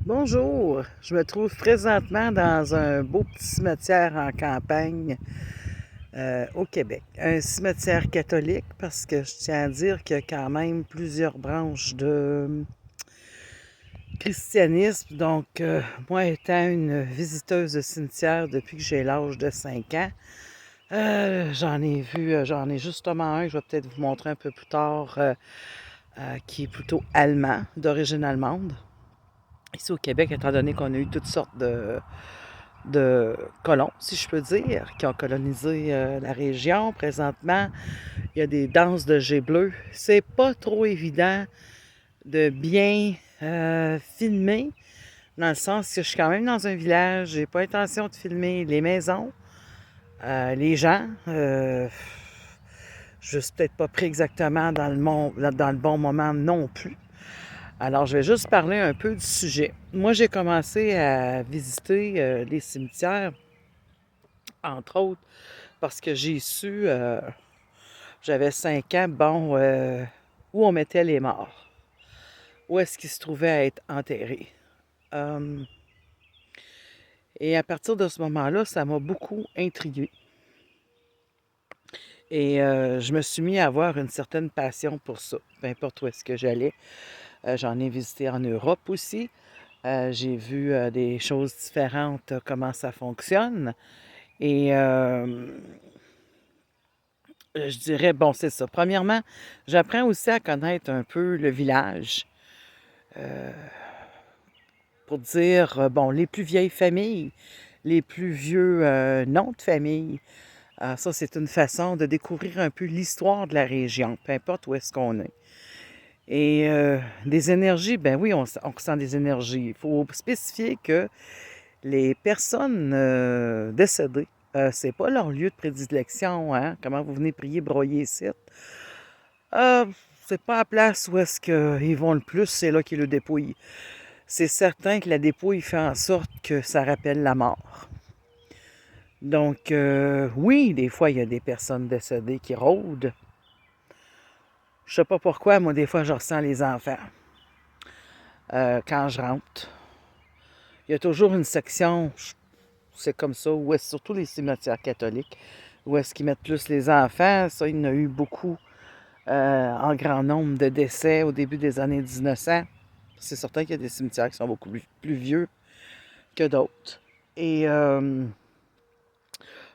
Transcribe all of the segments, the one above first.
Bonjour, je me trouve présentement dans un beau petit cimetière en campagne au Québec. Un cimetière catholique parce que je tiens à dire qu'il y a quand même plusieurs branches de christianisme. Donc, moi étant une visiteuse de cimetière depuis que j'ai l'âge de 5 ans, j'en ai justement un que je vais peut-être vous montrer un peu plus tard, qui est plutôt allemand, d'origine allemande. Ici au Québec, étant donné qu'on a eu toutes sortes de colons, si je peux dire, qui ont colonisé la région. Présentement, il y a des danses de jet bleu. C'est pas trop évident de bien filmer, dans le sens que je suis quand même dans un village, j'ai pas intention de filmer les maisons, les gens. Je suis peut-être pas pris exactement dans le bon moment non plus. Alors, je vais juste parler un peu du sujet. Moi, j'ai commencé à visiter les cimetières, entre autres, parce que j'ai su, j'avais 5 ans, bon, où on mettait les morts. Où est-ce qu'ils se trouvaient à être enterrés. Euh, et à partir de ce moment-là, ça m'a beaucoup intriguée. Et je me suis mis à avoir une certaine passion pour ça, peu importe où est-ce que j'allais. J'en ai visité en Europe aussi. J'ai vu des choses différentes, comment ça fonctionne. Et je dirais, bon, c'est ça. Premièrement, j'apprends aussi à connaître un peu le village. Pour dire, bon, les plus vieilles familles, les plus vieux noms de famille. Ça, c'est une façon de découvrir un peu l'histoire de la région, peu importe où est-ce qu'on est. Et des énergies, ben oui, on ressent des énergies. Il faut spécifier que les personnes décédées, c'est pas leur lieu de prédilection, hein? Comment vous venez prier, broyer ici. Euh, c'est pas la place où est-ce qu'ils vont le plus, c'est là qu'ils le dépouillent. C'est certain que la dépouille fait en sorte que ça rappelle la mort. Donc, oui, des fois, il y a des personnes décédées qui rôdent. Je sais pas pourquoi, moi, des fois, je ressens les enfants quand je rentre. Il y a toujours une section, c'est comme ça, où est-ce surtout les cimetières catholiques, où est-ce qu'ils mettent plus les enfants. Ça, il y en a eu beaucoup en grand nombre de décès au début des années 1900. C'est certain qu'il y a des cimetières qui sont beaucoup plus vieux que d'autres. Et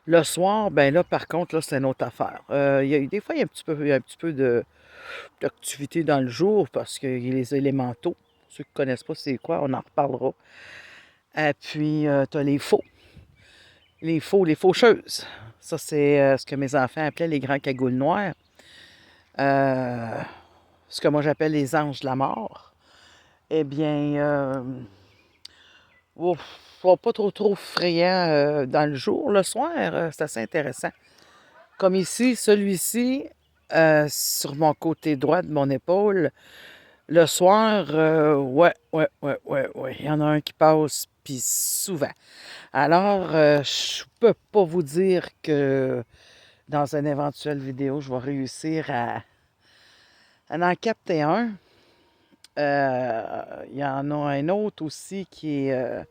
le soir, ben là, par contre, là, c'est une autre affaire. Des fois, il y a un petit peu d'activité dans le jour parce qu'il y a les élémentaux. Ceux qui ne connaissent pas c'est quoi, on en reparlera. Et puis, tu as les faucheuses. Ça, c'est ce que mes enfants appelaient les grands cagoules noirs. Euh, Ce que moi j'appelle les anges de la mort. Eh bien, ouf, pas trop frayant dans le jour. Le soir, c'est assez intéressant. Comme ici, celui-ci, sur mon côté droit de mon épaule, le soir, ouais. Il y en a un qui passe, puis souvent. Alors, je peux pas vous dire que dans une éventuelle vidéo, je vais réussir à en capter un. Il y en a un autre aussi qui est...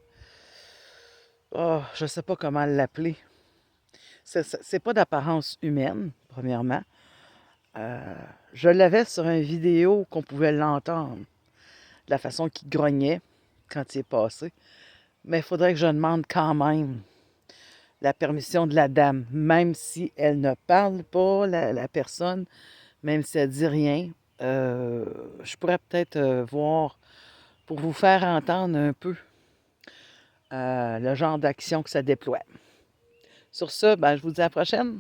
je sais pas comment l'appeler. C'est pas d'apparence humaine, premièrement. Euh, je l'avais sur une vidéo qu'on pouvait l'entendre, de la façon qu'il grognait quand il est passé. Mais il faudrait que je demande quand même la permission de la dame, même si elle ne parle pas, la personne, même si elle dit rien. Je pourrais peut-être voir pour vous faire entendre un peu le genre d'action que ça déploie. Sur ce, ben, je vous dis à la prochaine.